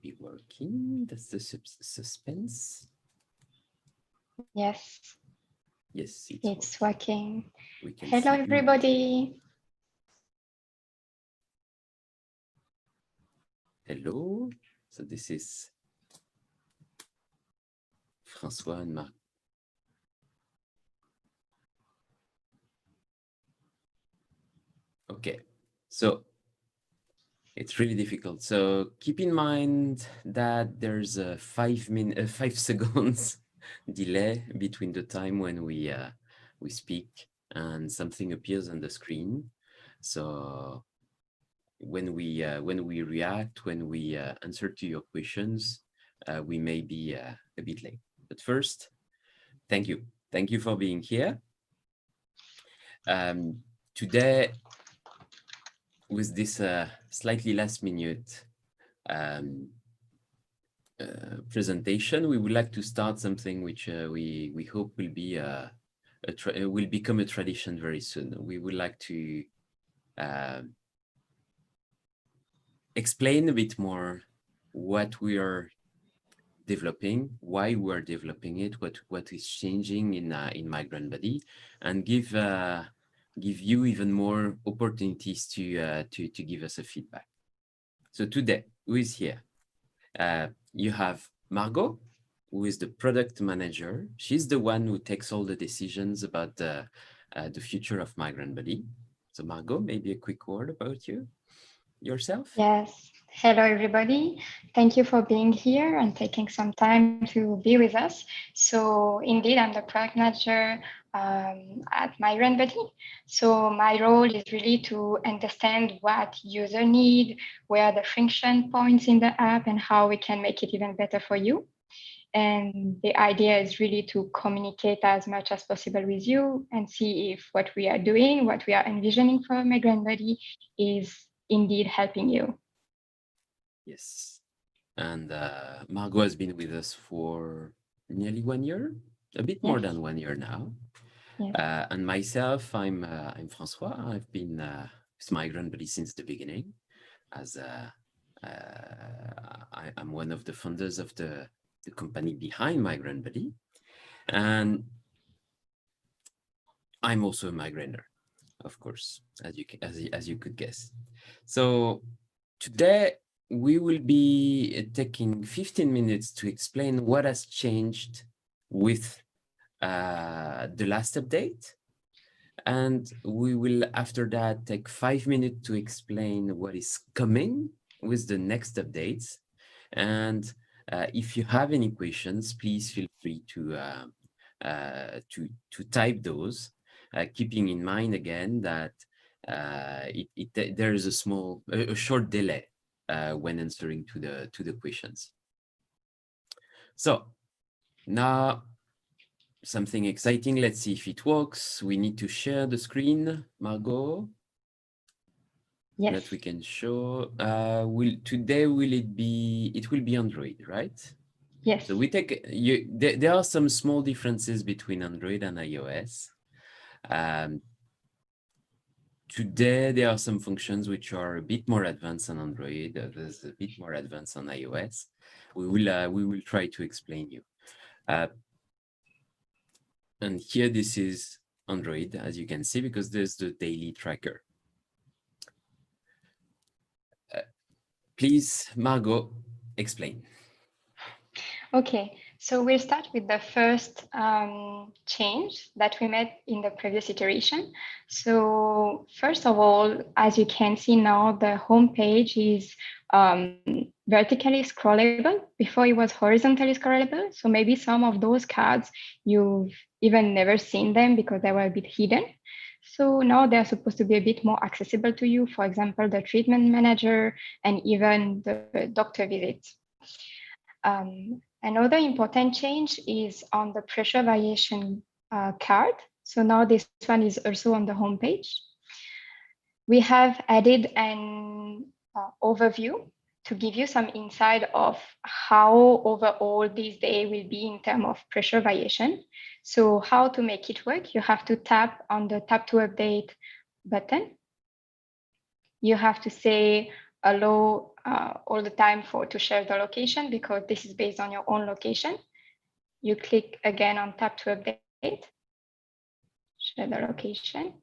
be working. That's the suspense. Yes. Yes, it's working. We can Hello, see everybody. Hello. So this is François and Marc. Okay, so it's really difficult. So keep in mind that there's a 5 seconds delay between the time when we speak and something appears on the screen. So when we react, when we answer to your questions, we may be a bit late. But first, thank you. Thank you for being here. Today, with this slightly last minute presentation, we would like to start something which we hope will be will become a tradition very soon. We would like to explain a bit more what we are developing, why we are developing it, what is changing in Migraine Buddy, and give you even more opportunities to give us a feedback. So today, who is here? You have Margot, who is the product manager. She's the one who takes all the decisions about the future of Migraine Buddy. So Margot, maybe a quick word about yourself? Yes. Hello, everybody. Thank you for being here and taking some time to be with us. So indeed, I'm the product manager at Migraine Buddy. So my role is really to understand what user need, where are the friction points in the app, and how we can make it even better for you. And the idea is really to communicate as much as possible with you and see if what we are doing, what we are envisioning for Migraine Buddy is indeed helping you. Yes. And Margot has been with us for nearly 1 year, a bit more than 1 year now. Yes. And myself, I'm François. I've been with Migraine Buddy since the beginning. As I'm one of the founders of the company behind Migraine Buddy, and I'm also a migrainer, of course, as you could guess. So today we will be taking 15 minutes to explain what has changed with the last update. And we will, after that, take 5 minutes to explain what is coming with the next updates. And if you have any questions, please feel free to type those, keeping in mind again that there is a short delay when answering to the questions. So now something exciting. Let's see if it works. We need to share the screen, Margot. Yes. That we can show. Today it will be Android, right? Yes. So we take there are some small differences between Android and iOS. Today there are some functions which are a bit more advanced on Android. There's a bit more advanced on iOS. We will try to explain you. And here this is Android, as you can see, because there's the daily tracker. Please, Margot, explain. Okay, so we'll start with the first change that we made in the previous iteration. So first of all, as you can see now, the home page is vertically scrollable. Before it was horizontally scrollable. So maybe some of those cards, you've even never seen them because they were a bit hidden. So now they're supposed to be a bit more accessible to you. For example, the treatment manager and even the doctor visits. Another important change is on the pressure variation card. So now this one is also on the home page. We have added an overview to give you some insight of how overall this day will be in terms of pressure variation. So how to make it work, you have to tap on the tap to update button. You have to say allow all the time to share the location, because this is based on your own location. You click again on tap to update, share the location.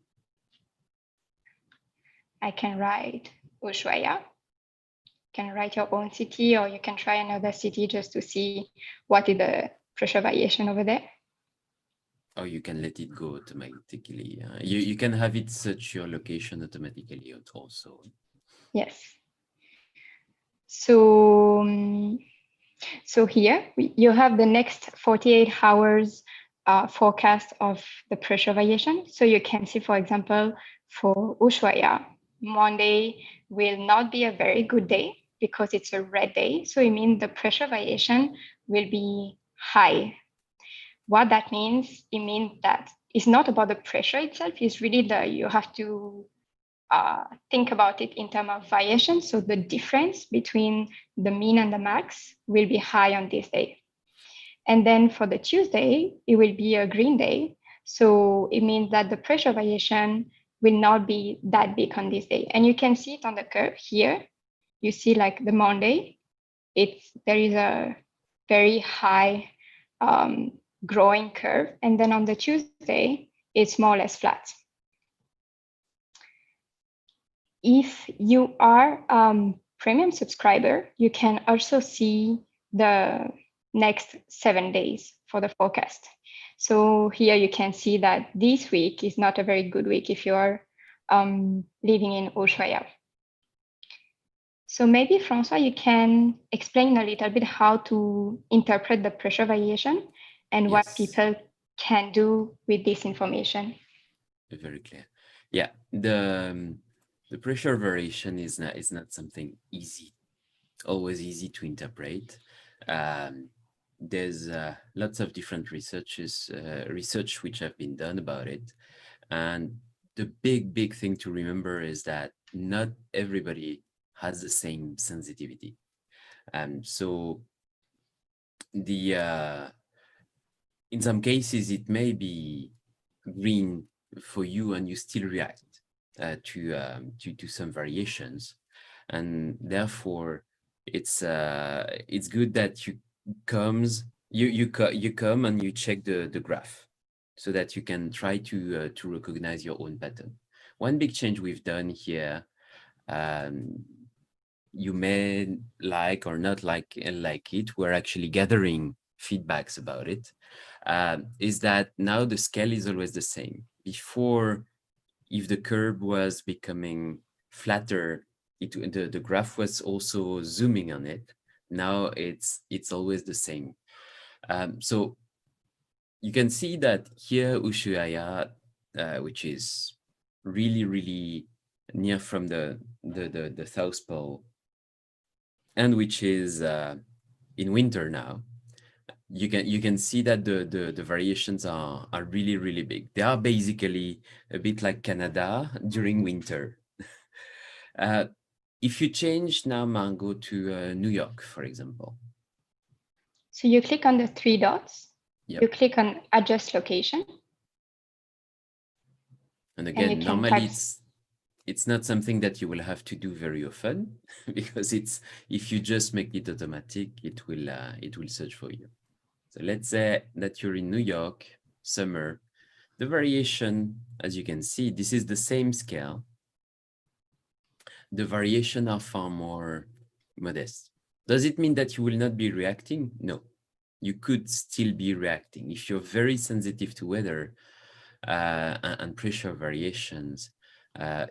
I can write Ushuaia. You can write your own city, or you can try another city just to see what is the pressure variation over there. Or you can let it go automatically. You can have it search your location automatically also. Yes. So, so here you have the next 48 hours forecast of the pressure variation. So you can see, for example, for Ushuaia, Monday will not be a very good day because it's a red day. So it means the pressure variation will be high. What that means, it means that it's not about the pressure itself. It's really you have to think about it in terms of variation. So the difference between the mean and the max will be high on this day. And then for the Tuesday, it will be a green day. So it means that the pressure variation will not be that big on this day. And you can see it on the curve here. You see like the Monday, there is a very high growing curve. And then on the Tuesday, it's more or less flat. If you are premium subscriber, you can also see the next 7 days for the forecast. So here you can see that this week is not a very good week if you are living in Ushuaia. So maybe, Francois, you can explain a little bit how to interpret the pressure variation and what people can do with this information. Very clear. Yeah, the pressure variation is not something always easy to interpret. There's lots of different research which have been done about it, and the big thing to remember is that not everybody has the same sensitivity. So in some cases it may be green for you and you still react to some variations, and therefore it's good that you come and you check the graph so that you can try to recognize your own pattern. One big change we've done here, you may like or not like it, we're actually gathering feedbacks about it, is that now the scale is always the same. Before, if the curve was becoming flatter, the graph was also zooming on it. Now it's always the same. So you can see that here Ushuaia, which is really near from the South Pole, and which is in winter now, you can see that the variations are really big. They are basically a bit like Canada during winter. If you change now, Margot, to New York, for example. So you click on the 3 dots. Yep. You click on adjust location. And again, normally it's not something that you will have to do very often because if you just make it automatic, it will search for you. So let's say that you're in New York, summer. The variation, as you can see, this is the same scale. The variation are far more modest. Does it mean that you will not be reacting? No, you could still be reacting. If you're very sensitive to weather and pressure variations,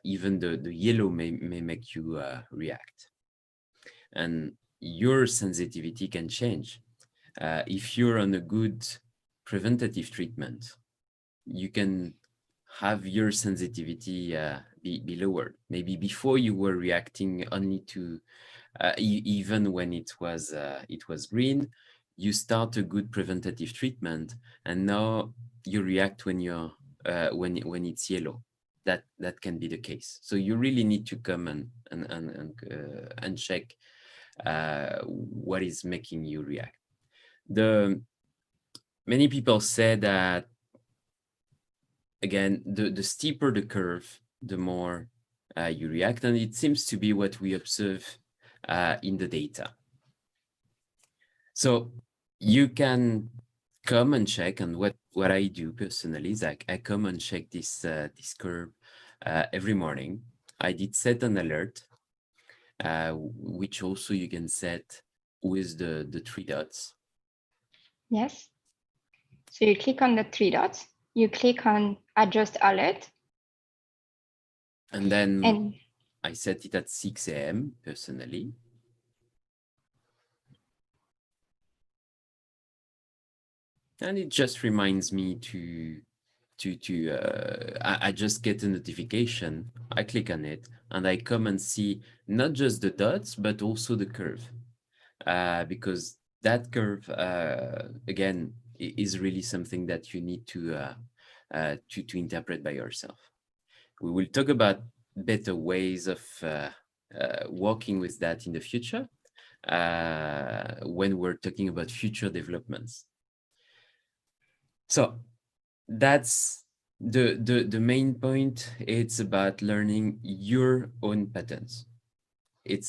even the yellow may make you react. And your sensitivity can change. If you're on a good preventative treatment, you can have your sensitivity be lowered. Maybe before you were reacting only to, even when it was green, you start a good preventative treatment, and now you react when you're when it's yellow. That can be the case. So you really need to come and check what is making you react. Many people say that, again, the steeper the curve, the more you react, and it seems to be what we observe in the data. So you can come and check, and what I do personally is I come and check this curve every morning. I did set an alert, which also you can set with the three dots. Yes. So you click on the three dots, you click on adjust alert. And then I set it at 6 a.m. personally. And it just reminds me I just get a notification, I click on it, and I come and see not just the dots, but also the curve. Because that curve, again, is really something that you need to interpret by yourself. We will talk about better ways of working with that in the future when we're talking about future developments. So that's the main point. It's about learning your own patterns.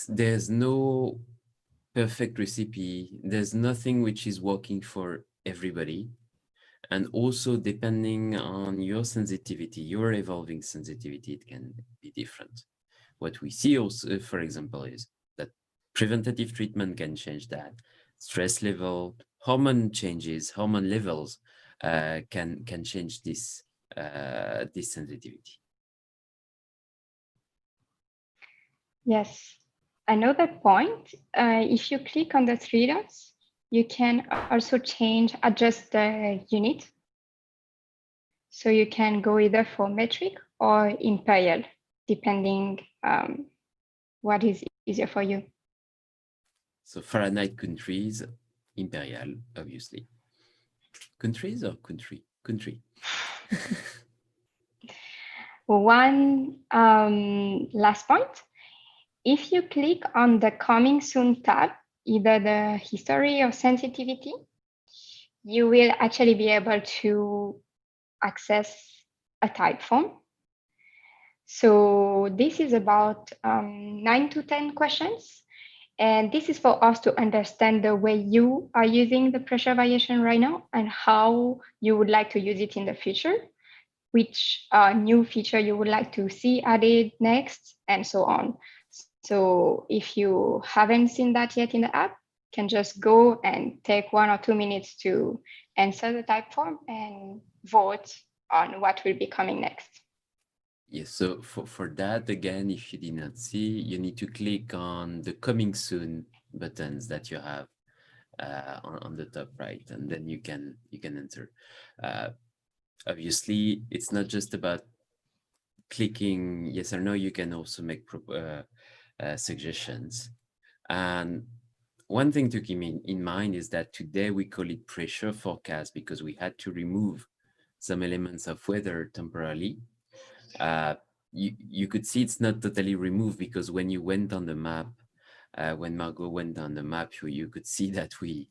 There's no perfect recipe. There's nothing which is working for everybody. And also depending on your sensitivity, your evolving sensitivity, it can be different. What we see also, for example, is that preventative treatment can change that. Stress level, hormone changes, hormone levels can change this sensitivity. Yes. Another point, if you click on the three dots, you can also adjust the unit. So you can go either for metric or imperial, depending what is easier for you. So Fahrenheit countries, imperial, obviously. Countries or country? Country. One last point. If you click on the coming soon tab, either the history or sensitivity, you will actually be able to access a type form. So this is about 9 to 10 questions. And this is for us to understand the way you are using the pressure variation right now and how you would like to use it in the future, which new feature you would like to see added next, and so on. So if you haven't seen that yet in the app, you can just go and take 1 or 2 minutes to answer the type form and vote on what will be coming next. Yes, so for that, again, if you did not see, you need to click on the coming soon buttons that you have on the top right, and then you can enter. Obviously, it's not just about clicking yes or no. You can also make suggestions. And one thing to keep in mind is that today we call it pressure forecast because we had to remove some elements of weather temporarily. You could see it's not totally removed because when you went on the map, when Margot went on the map, you could see that we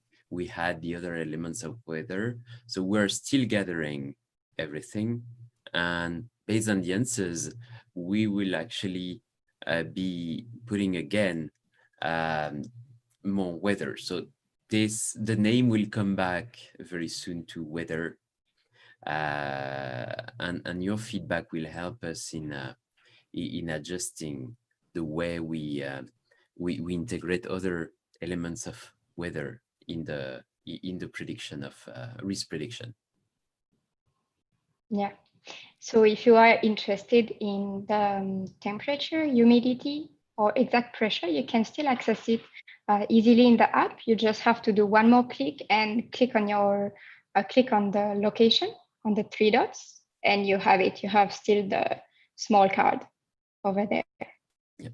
had the other elements of weather. So we're still gathering everything. And based on the answers, we will actually be putting again more weather. So the name will come back very soon to weather. And your feedback will help us in adjusting the way we integrate other elements of weather in the prediction of risk prediction. Yeah. So if you are interested in the temperature, humidity, or exact pressure, you can still access it easily in the app. You just have to do one more click and click on the location on the three dots, and you have it. You have still the small card over there. Yeah.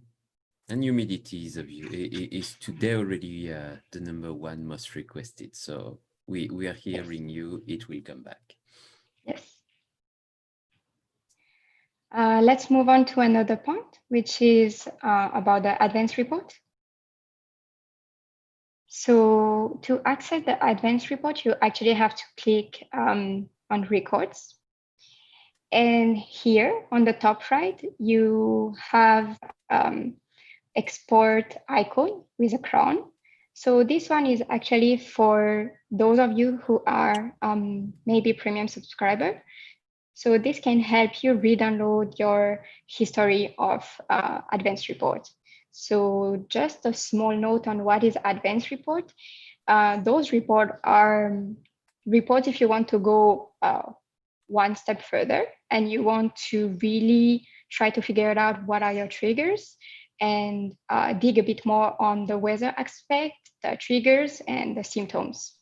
And humidity is today already the #1 most requested. So we are hearing you. It will come back. Yes. Let's move on to another point, which is about the advanced report. So to access the advanced report, you actually have to click on records. And here on the top right, you have export icon with a crown. So this one is actually for those of you who are maybe premium subscriber. So this can help you re-download your history of advanced report. So just a small note on what is advanced report. Those reports are reports if you want to go one step further and you want to really try to figure out what are your triggers and dig a bit more on the weather aspect, the triggers, and the symptoms.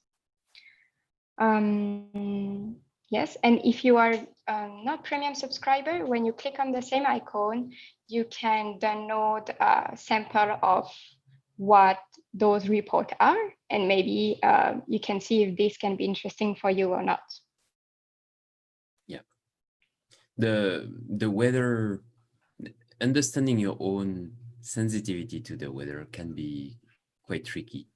Yes, and if you are not premium subscriber, when you click on the same icon, you can download a sample of what those reports are, and maybe you can see if this can be interesting for you or not. Yeah. The weather, understanding your own sensitivity to the weather can be quite tricky,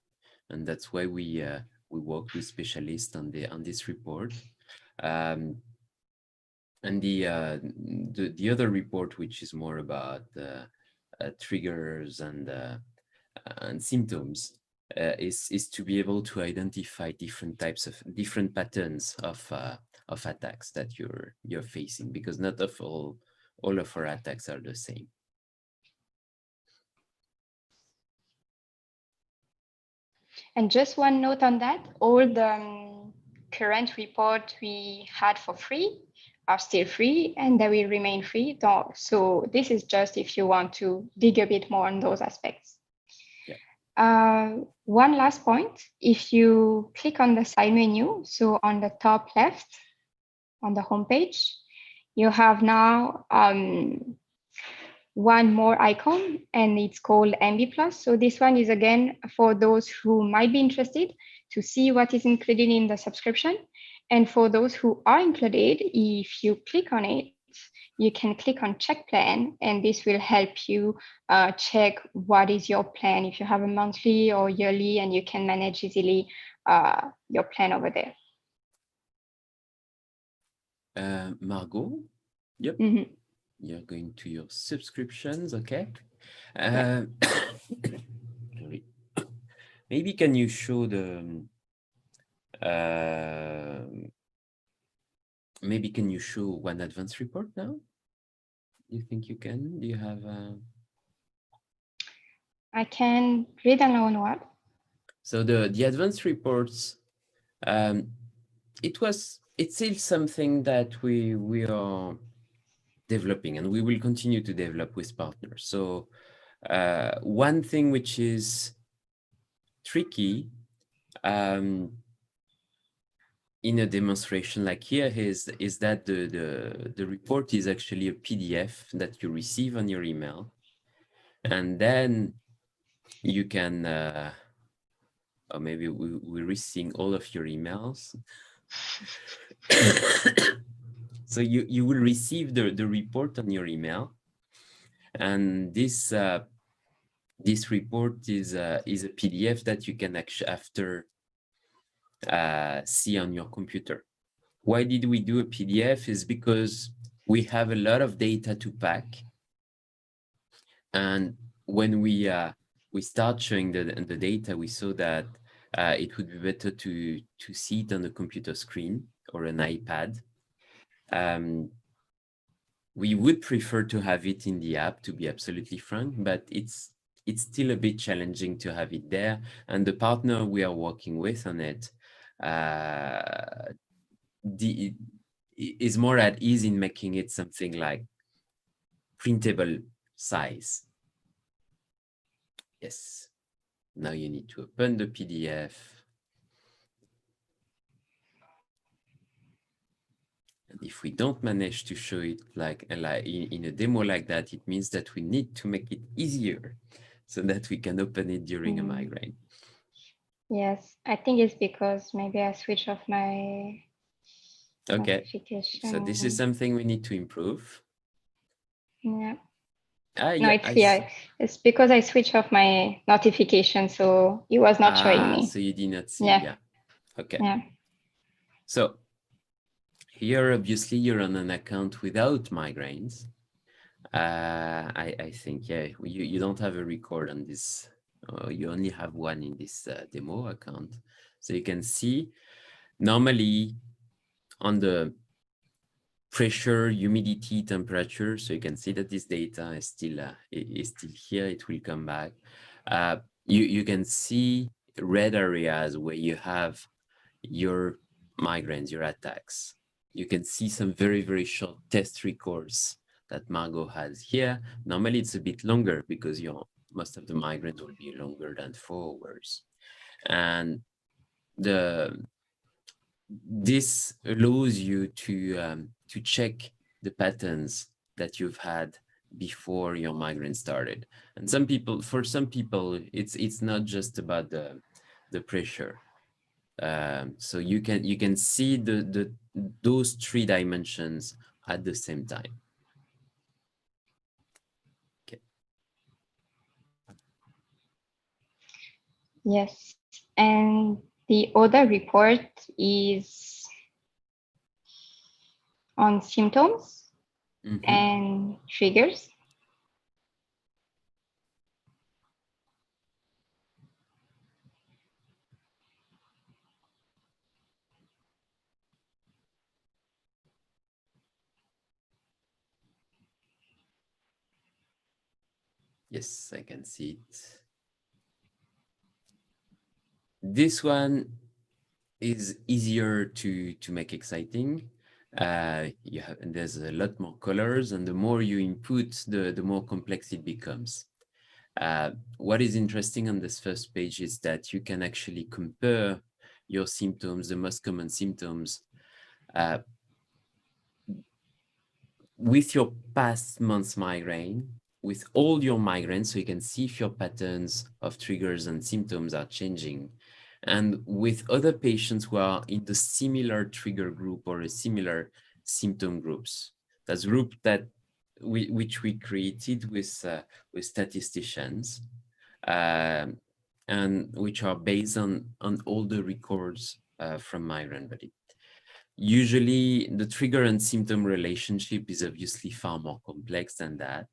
and that's why we work with specialists on this report. And the other report, which is more about triggers and symptoms, is to be able to identify different patterns of attacks that you're facing, because not all of our attacks are the same. And just one note on that, all the current reports we had for free are still free and they will remain free. So this is just if you want to dig a bit more on those aspects. Yeah. One last point, if you click on the side menu, so on the top left on the homepage, you have now one more icon and it's called MB+. So this one is again for those who might be interested to see what is included in the subscription. And for those who are included, if you click on it, you can click on check plan and this will help you check what is your plan if you have a monthly or yearly, and you can manage easily your plan over there. Margot? Yep. Mm-hmm. You're going to your subscriptions, okay? Sorry. Maybe can you show the maybe can you show one advanced report now? Do you think you can? Do you have I can read alone what? So the advanced reports, it's still something that we are developing, and we will continue to develop with partners. So one thing which is tricky in a demonstration like here is that the report is actually a PDF that you receive on your email, and then you can or maybe we're seeing all of your emails. So you will receive the report on your email, and this report is a PDF that you can actually after see on your computer. Why did we do a PDF? Is because we have a lot of data to pack, and when we start showing the data, we saw that it would be better to see it on the computer screen or an iPad. We would prefer to have it in the app, to be absolutely frank, but it's still a bit challenging to have it there. And the partner we are working with on it is more at ease in making it something like printable size. Yes. Now you need to open the PDF. And if we don't manage to show it like in a demo like that, it means that we need to make it easier so that we can open it during a migraine. Yes, I think it's because maybe I switch off my notification. So this is something we need to improve. Yeah. It's because I switched off my notification, so it was not showing me. So you did not see, yeah. Okay. Yeah. So here, obviously, you're on an account without migraines. I think, yeah, you don't have a record on this. You only have one in this demo account. So you can see normally on the pressure, humidity, temperature. So you can see that this data is still here. It will come back. You can see red areas where you have your migraines, your attacks. You can see some very, very short test records that Margot has here. Normally it's a bit longer because most of the migraines will be longer than 4 hours. And this allows you to check the patterns that you've had before your migraine started. And for some people, it's not just about the pressure. So you can see those 3 dimensions at the same time. Okay. Yes. And the other report is on symptoms and triggers. Yes, I can see it. This one is easier to make exciting. There's a lot more colors, and the more you input, the more complex it becomes. What is interesting on this first page is that you can actually compare your symptoms, the most common symptoms, uh, with your past month's migraine, with all your migraines, so you can see if your patterns of triggers and symptoms are changing. And with other patients who are in the similar trigger group or a similar symptom groups. That's a group which we created with statisticians, and which are based on all the records from Migraine Buddy. Usually the trigger and symptom relationship is obviously far more complex than that.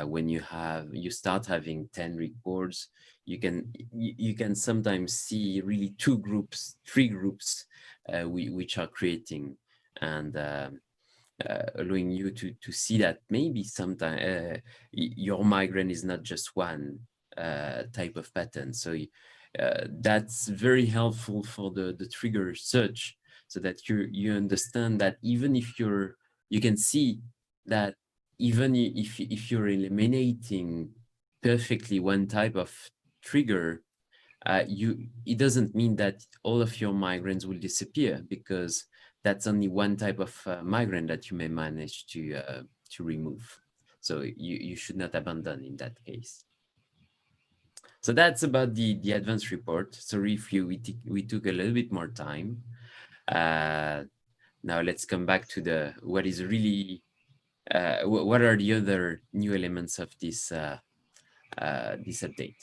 When you start having 10 records, you can sometimes see really 2 groups, 3 groups, which are creating and allowing you to see that maybe sometimes your migraine is not just one type of pattern. So that's very helpful for the trigger search, so that you understand that even if you can see that even if you're eliminating perfectly one type of trigger, it doesn't mean that all of your migraines will disappear, because that's only one type of migraine that you may manage to remove. So you should not abandon in that case. So that's about the advanced report. Sorry if we took a little bit more time. Now let's come back to what is really what are the other new elements of this update.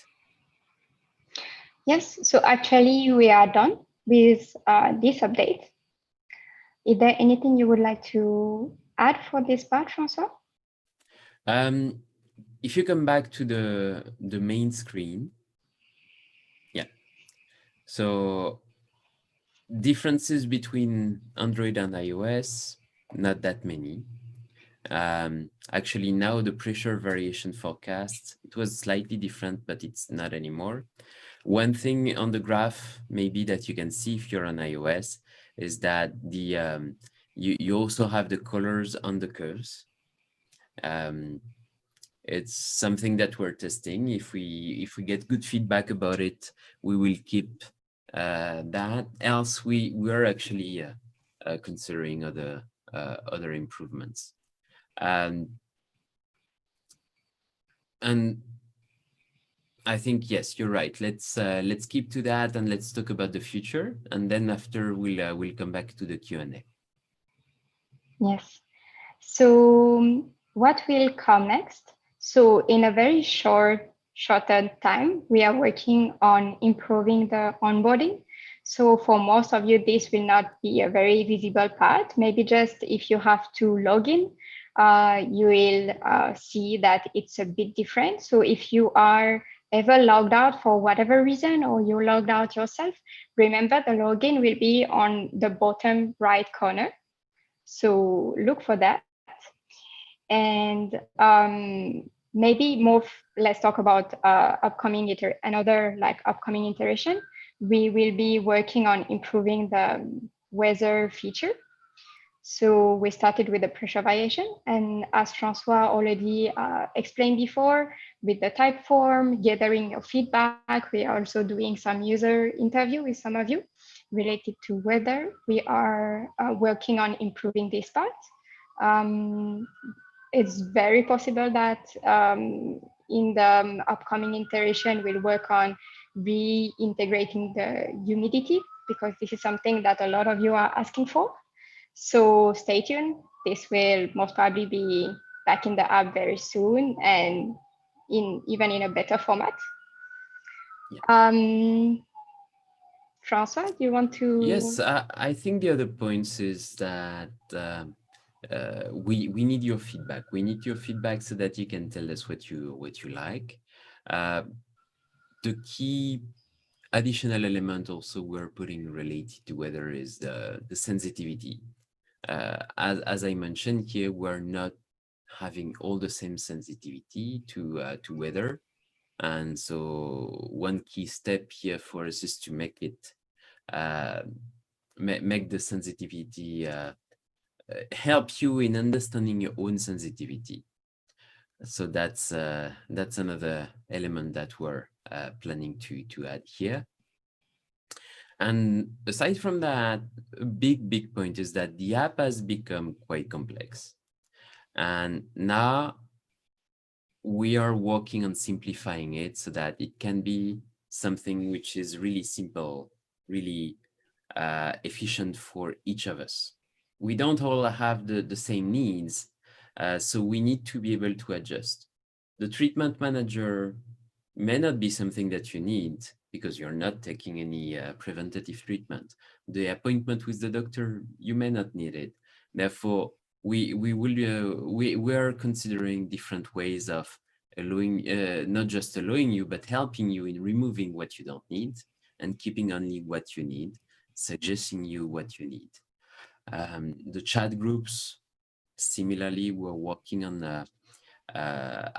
Yes, so actually we are done with this update. Is there anything you would like to add for this part, François? If you come back to the main screen, yeah. So differences between Android and iOS, not that many. Actually, now the pressure variation forecast, it was slightly different, but it's not anymore. One thing on the graph, maybe that you can see if you're on iOS, is that you also have the colors on the curves. It's something that we're testing. If we get good feedback about it, we will keep that. Else, we are actually considering other improvements. And I think, yes, you're right. Let's keep to that, and let's talk about the future. And then after we'll come back to the Q&A. Yes. So what will come next? So in a very shorter time, we are working on improving the onboarding. So for most of you, this will not be a very visible part. Maybe just if you have to log in you will see that it's a bit different. So if you are ever logged out for whatever reason, or you logged out yourself, remember the login will be on the bottom right corner. So look for that. And maybe let's talk about another like upcoming iteration. We will be working on improving the weather feature. So we started with the pressure variation, and as Francois already explained before, with the type form, gathering your feedback, we are also doing some user interview with some of you related to weather. We are working on improving this part. Um, it's very possible that in the upcoming iteration, we'll work on reintegrating the humidity, because this is something that a lot of you are asking for. So stay tuned. This will most probably be back in the app very soon, and even in a better format. Yeah. Francois, do you want to? Yes, I think the other points is that we need your feedback. We need your feedback so that you can tell us what you like. Uh, the key additional element also we're putting related to weather is the sensitivity. As I mentioned here, we're not having all the same sensitivity to weather, and so one key step here for us is to make it uh, make the sensitivity help you in understanding your own sensitivity. So that's another element that we're planning to add here. And aside from that, a big point is that the app has become quite complex. And now we are working on simplifying it so that it can be something which is really simple, really efficient for each of us. We don't all have the same needs, so we need to be able to adjust. The treatment manager may not be something that you need because you're not taking any preventative treatment. The appointment with the doctor, you may not need it. Therefore, we are considering different ways of allowing, not just allowing you, but helping you in removing what you don't need and keeping only what you need, suggesting you what you need. The chat groups, similarly, we're working on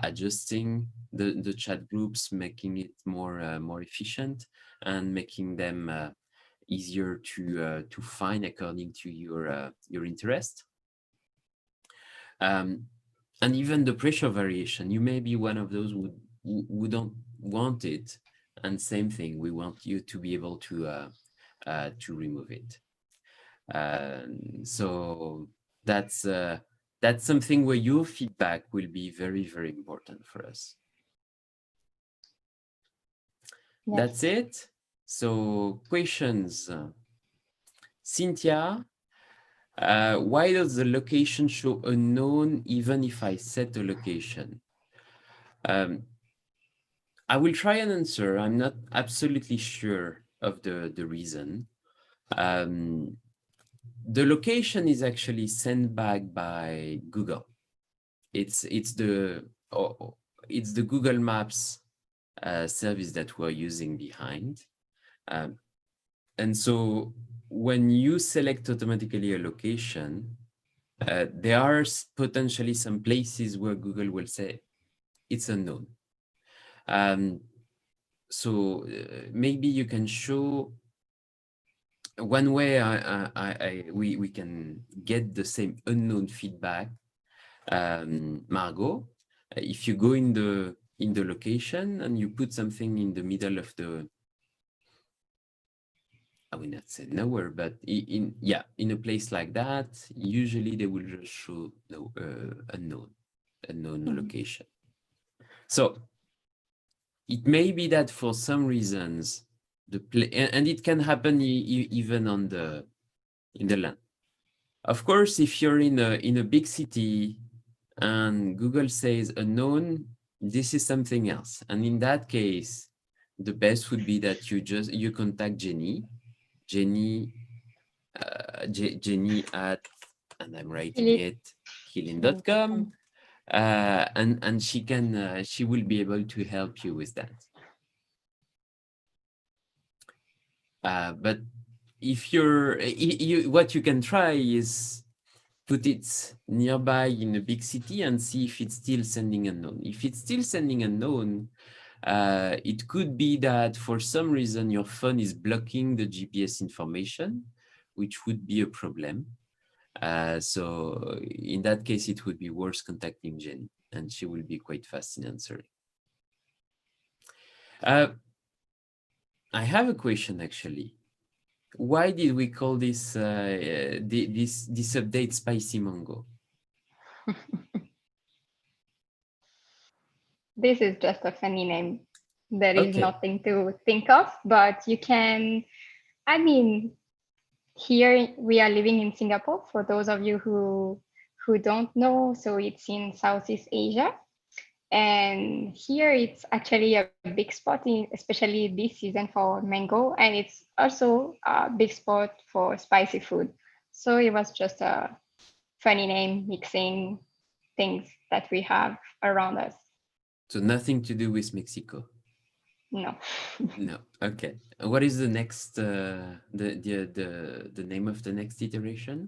adjusting the chat groups, making it more efficient and making them easier to find according to your interest. And even the pressure variation, you may be one of those who don't want it, and same thing, we want you to be able to remove it. So that's something where your feedback will be very important for us. Yes. That's it. So questions. Cynthia, why does the location show unknown even if I set the location? I will try and answer. I'm not absolutely sure of the reason. The location is actually sent back by Google. It's the Google Maps service that we're using behind. And so when you select automatically a location, there are potentially some places where Google will say it's unknown. So maybe you can show one way we can get the same unknown feedback. Margot, if you go in the location and you put something in the middle of the, I will not say nowhere, but in a place like that, usually they will just show no unknown location. So it may be that for some reasons and it can happen even on in the land. Of course, if you're in a big city and Google says unknown, this is something else. And in that case, the best would be that you contact Jenny at, and I'm writing it healing.com, and she will be able to help you with that. But if what you can try is put it nearby in a big city and see if it's still sending unknown. If it's still sending unknown, it could be that for some reason your phone is blocking the GPS information, which would be a problem. So in that case, it would be worth contacting Jenny, and she will be quite fast in answering. I have a question actually. Why did we call this this update Spicy Mango? This is just a funny name. There is nothing to think of, but you can, I mean, here we are living in Singapore, for those of you who don't know. So it's in Southeast Asia. And here it's actually a big spot, especially this season for mango. And it's also a big spot for spicy food. So it was just a funny name mixing things that we have around us. So nothing to do with Mexico? No. No. Okay. What is the next, the name of the next iteration?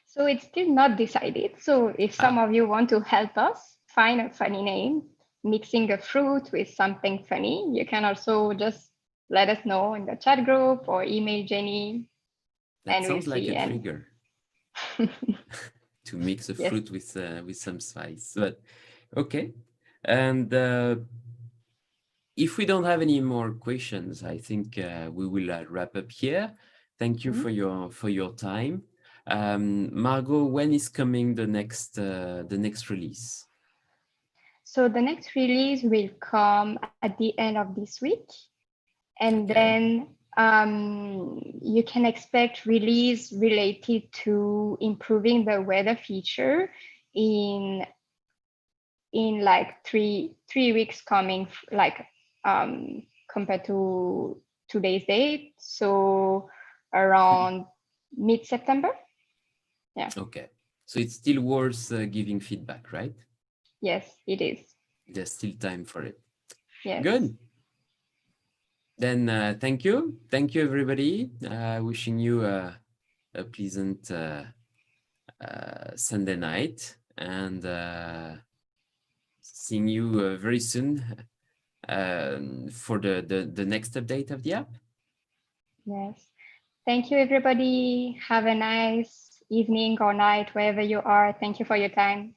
So it's still not decided. So if some of you want to help us find a funny name, mixing a fruit with something funny, you can also just let us know in the chat group or email Jenny. That and sounds like a trigger to mix a fruit with some spice. But okay. And if we don't have any more questions, I think we will wrap up here. Thank you for your time. Margot, when is coming the next release? So the next release will come at the end of this week, and then you can expect release related to improving the weather feature in like three weeks coming, like compared to today's date. So around mid-September. Yeah. Okay. So it's still worth giving feedback, right? Yes, it is. There's still time for it. Yes. Good. Then thank you. Thank you, everybody. Wishing you a pleasant Sunday night, and seeing you very soon for the next update of the app. Yes. Thank you, everybody. Have a nice evening or night, wherever you are. Thank you for your time.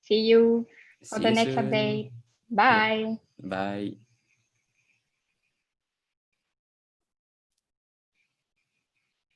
See you for the next update. Bye. Bye.